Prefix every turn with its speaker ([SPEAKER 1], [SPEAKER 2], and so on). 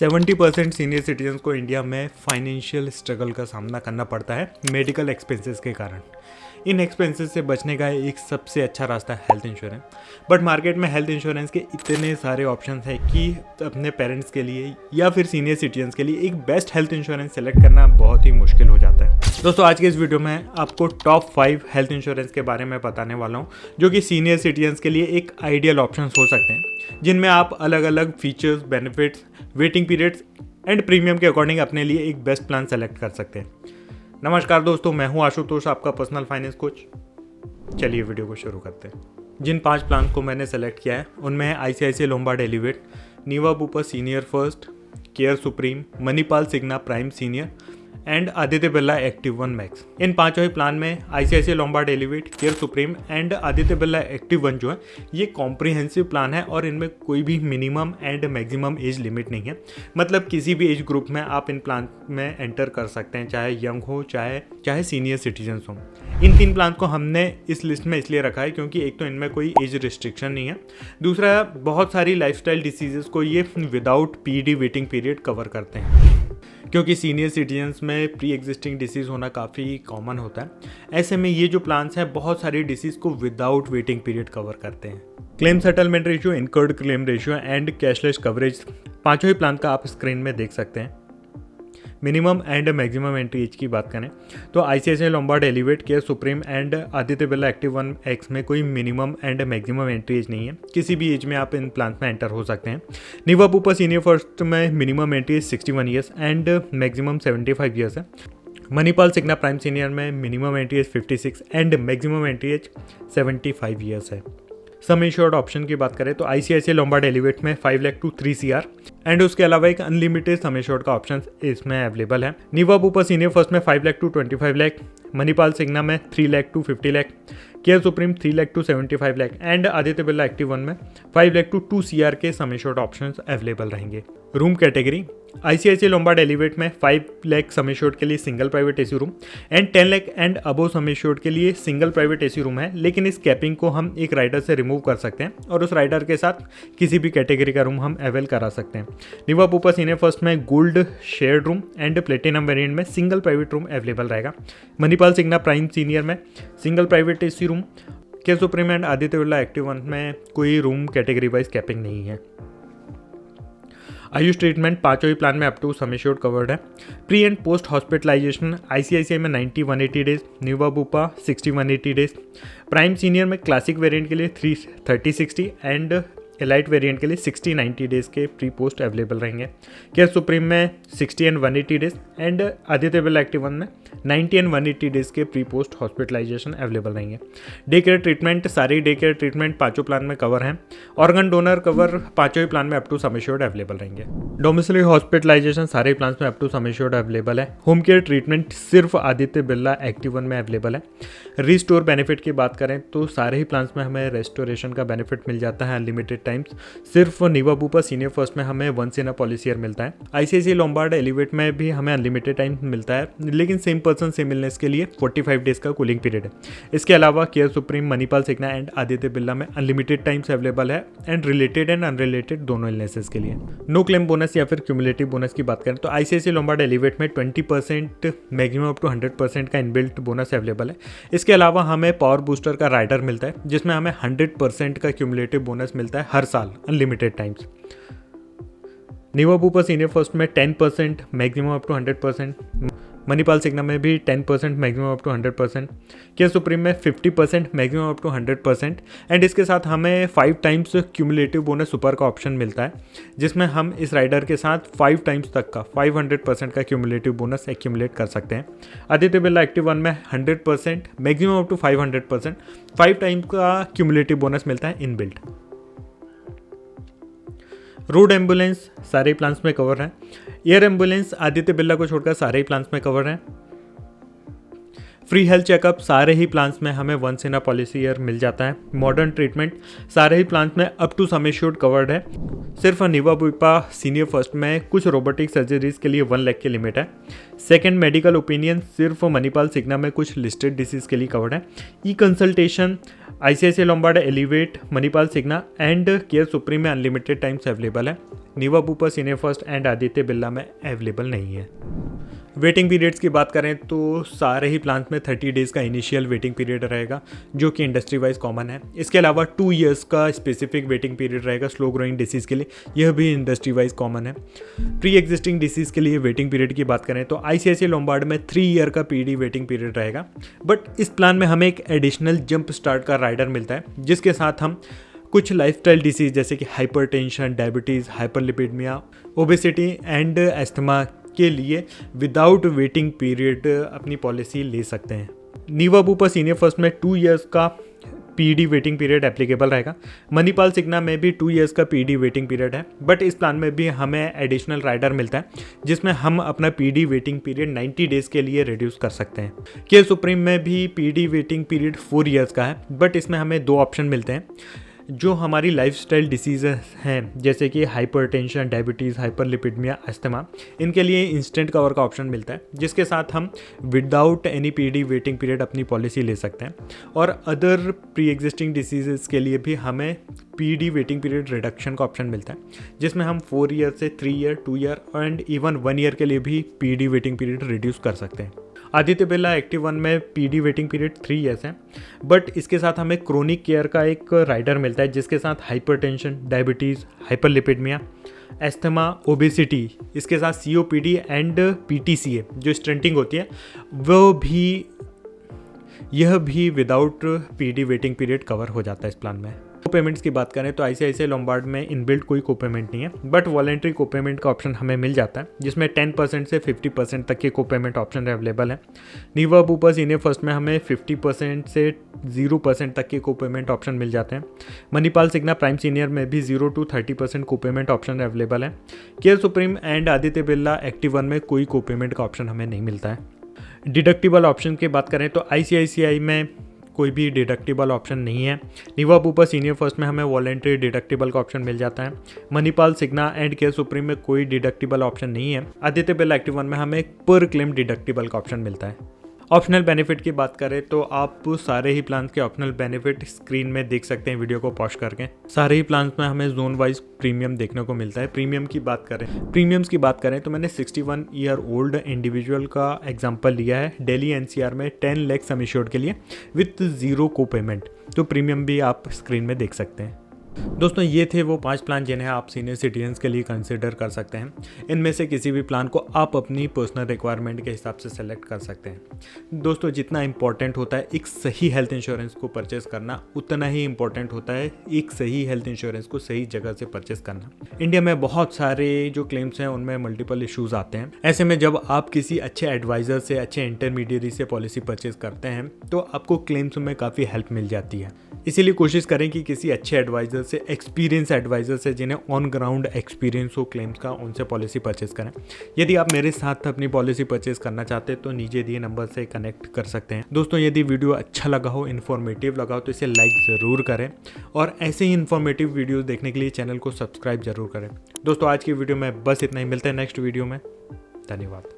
[SPEAKER 1] 70% senior citizens को India में financial struggle का सामना करना पड़ता है मेडिकल एक्सपेंसेस के कारण। इन एक्सपेंसेस से बचने का एक सबसे अच्छा रास्ता है हेल्थ इंश्योरेंस। बट मार्केट में हेल्थ इंश्योरेंस के इतने सारे ऑप्शंस हैं कि अपने पेरेंट्स के लिए या फिर सीनियर सिटीजन्स के लिए एक बेस्ट हेल्थ इंश्योरेंस सेलेक्ट करना बहुत ही मुश्किल हो जाता है। दोस्तों, आज के इस वीडियो में आपको टॉप 5 हेल्थ इंश्योरेंस के बारे में बताने वाला हूँ जो कि सीनियर सिटीजन्स के लिए एक आइडियल ऑप्शन हो सकते हैं, जिनमें आप अलग अलग features, benefits, waiting periods and premium के अकॉर्डिंग अपने लिए एक बेस्ट प्लान सेलेक्ट कर सकते हैं। नमस्कार दोस्तों, मैं हूं आशुतोष, आपका पर्सनल फाइनेंस कोच। चलिए वीडियो को शुरू करते हैं। जिन 5 प्लान को मैंने सेलेक्ट किया है उनमें है ICICI Lombard Elevate, Niva Bupa senior First, Care Supreme, Manipal Cigna Prime Senior and Aditya Birla Active One Max. इन पांचों ही प्लान में ICICI Lombard Elevate, Care Supreme and Aditya Birla Active One जो है ये कॉम्प्रिहेंसिव प्लान है और इनमें कोई भी minimum and maximum age limit नहीं है। मतलब किसी भी एज ग्रुप में आप इन प्लान में एंटर कर सकते हैं, चाहे यंग हो चाहे सीनियर सिटीजन्स हो। इन 3 प्लान को हमने इस लिस्ट में इसलिए रखा है क्योंकि एक तो इनमें कोई एज रिस्ट्रिक्शन नहीं है, दूसरा बहुत सारी लाइफस्टाइल डिसीजेस को ये without PD waiting period cover करते हैं, क्योंकि सीनियर सिटीजन्स में प्री एग्जिस्टिंग डिसीज़ होना काफ़ी कॉमन होता है। ऐसे में ये जो प्लान्स हैं बहुत सारी डिसीज़ को विदाउट वेटिंग पीरियड कवर करते हैं। Claim settlement ratio, incurred claim ratio and cashless coverage, पांचों ही प्लान का आप स्क्रीन में देख सकते हैं। Minimum and maximum entry age की बात करें तो ICICI Lombard Elevate, Care Supreme and Aditya Birla Active One X में कोई minimum and maximum entry age नहीं है। किसी भी एज में आप इन प्लान में एंटर हो सकते हैं। नीवा बुपा सीनियर फर्स्ट में minimum entry age 61 years and maximum 75 years है। मणिपाल सिग्ना प्राइम सीनियर में minimum entry age 56 and maximum entry age 75 years है। सम इंश्योर्ड ऑप्शन की बात करें तो आईसीआईसीआई लोम्बार्ड एलिवेट में 5 लाख टू 3 CR एंड उसके अलावा एक अनलिमिटेड सम इंश्योर्ड का ऑप्शन इसमें अवेलेबल है। नीवा बुपा सीनियर फर्स्ट में 5 लाख टू 25 लाख, मणिपाल सिग्ना में 3 lakh to 50 lakh, Care Supreme 3 lakh to 75 lakh and Aditya Birla Active One में 5 लाख टू 2 CR के सम इंश्योर्ड ऑप्शन अवेलेबल रहेंगे। Room category ICICI Lombard Elevate में 5 लाख सम इंश्योर्ड के लिए single private AC room and 10 lakh and above some insured के लिए single private AC room है, लेकिन इस कैपिंग को हम एक राइडर से रिमूव कर सकते हैं और उस राइडर के साथ किसी भी कैटेगरी का रूम हम अवेल करा सकते हैं। नीवा बुपा सीनियर फर्स्ट में gold shared room and platinum variant में सिंगल प्राइवेट रूम अवेलेबल रहेगा। मणिपाल सिग्ना प्राइम सीनियर में single private AC room, care Supreme and Aditya Birla Active One में कोई रूम कैटेगरी वाइज कैपिंग नहीं है। आयुष ट्रीटमेंट पांचों ही प्लान में up to sum insured covered है। Pre and post hospitalisation ICICI में 90-180 days, Niva Bupa 60-180 days, Prime Senior में क्लासिक वेरिएंट के लिए 30-60 एंड एलाइट वेरिएंट के लिए 60-90 डेज के प्री पोस्ट अवेलेबल रहेंगे। केयर सुप्रीम में 60 and 180 days and Aditya Birla Active One में 90 एंड 180 डेज के प्री पोस्ट हॉस्पिटलाइजेशन अवेलेबल रहेंगे। डे केयर ट्रीटमेंट सारी डे केयर ट्रीटमेंट पांचों प्लान में कवर हैं। ऑर्गन डोनर कवर पांचों ही प्लान में up to sum insured available रहेंगे। डोमिसिलरी हॉस्पिटलाइजेशन सारे प्लान में up to sum insured available है। होम केयर ट्रीटमेंट सिर्फ आदित्य बिरला एक्टिव वन में अवेलेबल है। रिस्टोर बेनिफिट की बात करें तो सारे ही प्लान में हमें रेस्टोरेशन का बेनिफिट मिल जाता है अनलिमिटेड टाइम्स। सिर्फ नीवा बुपा सीनियर फर्स्ट में हमें once in a policy year मिलता है। आईसीआईसीआई लोम्बार्ड एलिवेट में भी हमें अनलिमिटेड टाइम मिलता है, लेकिन सेम पर्सन सेम इलनेस के लिए 45 डेज का कूलिंग पीरियड है। इसके अलावा Care Supreme, Manipal Cigna and Aditya Birla में अनलिमिटेड टाइम्स अवेलेबल है एंड रिलेटेड एंड अनरिलेटेड दोनों इलनेसेस के लिए। नो क्लेम बोनस या फिर क्यूमुलेटिव बोनस की बात करें तो आईसीआईसीआई लोम्बार्ड एलिवेट में 20% मैक्सिमम अप टू 100% का इनबिल्ट बोनस अवेलेबल है। इसके अलावा हमें पावर बूस्टर का राइडर मिलता है जिसमें हमें 100% का क्यूमुलेटिव बोनस मिलता है हर साल unlimited times. Niva Bupa senior first में 10% maximum up to 100%, Manipal Cigna में भी 10% maximum up to 100%, Care Supreme में 50% मैक्सिमम अप टू 100% एंड इसके साथ हमें 5 टाइम्स क्यूमुलेटिव बोनस सुपर का ऑप्शन मिलता है, जिसमें हम इस राइडर के साथ 5 टाइम्स तक का 500% का क्यूमुलेटिव बोनस एक्यूमुलेट कर सकते हैं। आदित्य बिरला एक्टिव वन में 100% मैक्सिमम अप टू 500%, 5 टाइम्स का क्यूमुलेटिव बोनस मिलता है इनबिल्ट। रोड एम्बुलेंस सारे प्लान्स में कवर हैं। एयर एम्बुलेंस आदित्य बिरला को छोड़कर सारे ही प्लान्स में कवर हैं। फ्री हेल्थ चेकअप सारे ही प्लान्स में हमें once in a policy year मिल जाता है। मॉडर्न ट्रीटमेंट सारे ही प्लान्स में up to sum assured covered है। सिर्फ निवा बुपा सीनियर फर्स्ट में कुछ रोबोटिक सर्जरीज के लिए 1 लाख की लिमिट है। सेकंड, मेडिकल ओपिनियन सिर्फ मणिपाल सिग्ना में कुछ लिस्टेड डिसीज के लिए कवर्ड है। E consultation ICICI Lombard, Elevate, Manipal Cigna and Care Supreme में अनलिमिटेड टाइम्स अवेलेबल है। Niva Bupa senior First and Aditya Birla में अवेलेबल नहीं है। वेटिंग पीरियड्स की बात करें तो सारे ही प्लान्स में 30 डेज़ का इनिशियल वेटिंग पीरियड रहेगा, जो कि इंडस्ट्री वाइज कॉमन है। इसके अलावा 2 ईयर्स का स्पेसिफिक वेटिंग पीरियड रहेगा स्लो ग्रोइंग डिसीज़ के लिए, यह भी इंडस्ट्री वाइज कॉमन है। प्री एग्जिस्टिंग डिसीज़ के लिए वेटिंग पीरियड की बात करें तो ICICI लोम्बार्ड में 3 ईयर का PD वेटिंग पीरियड रहेगा। बट इस प्लान में हमें एक एडिशनल जंप स्टार्ट का राइडर मिलता है, जिसके साथ हम कुछ लाइफस्टाइल डिसीज जैसे कि hypertension, diabetes, hyperlipidaemia, obesity and asthma के लिए विदाउट वेटिंग पीरियड अपनी पॉलिसी ले सकते हैं। निवा बुपा सीनियर फर्स्ट में 2 ईयर्स का PD वेटिंग पीरियड एप्लीकेबल रहेगा। मणिपाल सिग्ना में भी 2 ईयर्स का PD वेटिंग पीरियड है, बट इस प्लान में भी हमें एडिशनल राइडर मिलता है, जिसमें हम अपना PD वेटिंग पीरियड 90 डेज़ के लिए रिड्यूस कर सकते हैं। केयर सुप्रीम में भी PD वेटिंग पीरियड 4 ईयर्स का है, बट इसमें हमें 2 ऑप्शन मिलते हैं। जो हमारी लाइफस्टाइल डिसीज़ हैं जैसे कि हाइपरटेंशन, डायबिटीज़, हाइपरलिपिडमिया, अस्थमा, इनके लिए इंस्टेंट कवर का ऑप्शन मिलता है, जिसके साथ हम without any PD waiting period अपनी पॉलिसी ले सकते हैं। और अदर प्री एग्जिस्टिंग डिसीज़ के लिए भी हमें PD वेटिंग पीरियड रिडक्शन का ऑप्शन मिलता है, जिसमें हम 4 ईयर से 3 year, 2 year and even 1 year के लिए भी PD वेटिंग पीरियड रिड्यूस कर सकते हैं। आदित्य बिरला एक्टिव 1 में PD वेटिंग पीरियड 3 ईयर्स है, बट इसके साथ हमें क्रोनिक केयर का एक राइडर मिलता है, जिसके साथ hypertension, diabetes, hyperlipidaemia, asthma, obesity, इसके साथ COPD एंड PTCA जो स्टेंटिंग होती है यह भी without PD waiting period cover हो जाता है इस प्लान में। कोपेमेंट्स की बात करें तो ICICI लोम्बार्ड में इनबिल्ट कोई कोपेमेंट नहीं है, बट वॉलेंट्री कोपेमेंट का ऑप्शन हमें मिल जाता है, जिसमें 10% से 50% तक के कोपेमेंट ऑप्शन अवेलेबल है। निवा बुपा सीनियर फर्स्ट में हमें 50% से 0% तक के कोपेमेंट ऑप्शन मिल जाते हैं। मणिपाल सिग्ना प्राइम सीनियर में भी 0 to 30% कोपेमेंट ऑप्शन अवेलेबल है। Care Supreme and Aditya Birla active 1 में कोई कोपेमेंट का ऑप्शन हमें नहीं मिलता है। डिडक्टिबल ऑप्शन की बात करें तो ICICI में कोई भी डिडक्टिबल ऑप्शन नहीं है। निवा बुपा सीनियर फर्स्ट में हमें वॉलेंट्री डिडक्टिबल का ऑप्शन मिल जाता है। Manipal Cigna and Care Supreme में कोई डिडक्टिबल ऑप्शन नहीं है। आदित्य बिरला एक्टिव 1 में हमें पर क्लेम डिडक्टिबल का ऑप्शन मिलता है। ऑप्शनल बेनिफिट की बात करें तो आप सारे ही प्लान्स के ऑप्शनल बेनिफिट स्क्रीन में देख सकते हैं वीडियो को पॉज करके। सारे ही प्लान्स में हमें जोन वाइज प्रीमियम देखने को मिलता है। प्रीमियम्स की बात करें तो मैंने 61 ईयर ओल्ड इंडिविजुअल का एग्जांपल लिया है दिल्ली NCR में 10 लाख सम एश्योर्ड के लिए विथ 0 को पेमेंट, तो प्रीमियम भी आप स्क्रीन में देख सकते हैं। दोस्तों ये थे वो 5 प्लान जिन्हें आप सीनियर सिटीजन्स के लिए कंसिडर कर सकते हैं। इनमें से किसी भी प्लान को आप अपनी पर्सनल रिक्वायरमेंट के हिसाब से सेलेक्ट कर सकते हैं। दोस्तों जितना इंपॉर्टेंट होता है एक सही हेल्थ इंश्योरेंस को परचेस करना, उतना ही इंपॉर्टेंट होता है एक सही हेल्थ इंश्योरेंस को सही जगह से परचेस करना। इंडिया में बहुत सारे जो क्लेम्स हैं उनमें मल्टीपल इश्यूज आते हैं। ऐसे में जब आप किसी अच्छे एडवाइज़र से, अच्छे इंटरमीडियरी से पॉलिसी परचेस करते हैं तो आपको क्लेम्स में काफ़ी हेल्प मिल जाती है। इसीलिए कोशिश करें कि किसी अच्छे एडवाइज़र से, एक्सपीरियंस एडवाइज़र से, जिन्हें ऑन ग्राउंड एक्सपीरियंस हो क्लेम्स का, उनसे पॉलिसी परचेस करें। यदि आप मेरे साथ अपनी पॉलिसी परचेस करना चाहते हैं तो नीचे दिए नंबर से कनेक्ट कर सकते हैं। दोस्तों यदि वीडियो अच्छा लगा हो, इन्फॉर्मेटिव लगा हो तो इसे लाइक ज़रूर करें और ऐसे ही इन्फॉर्मेटिव वीडियोज़ देखने के लिए चैनल को सब्सक्राइब जरूर करें। दोस्तों आज की वीडियो में बस इतना ही, मिलते हैं नेक्स्ट वीडियो में। धन्यवाद।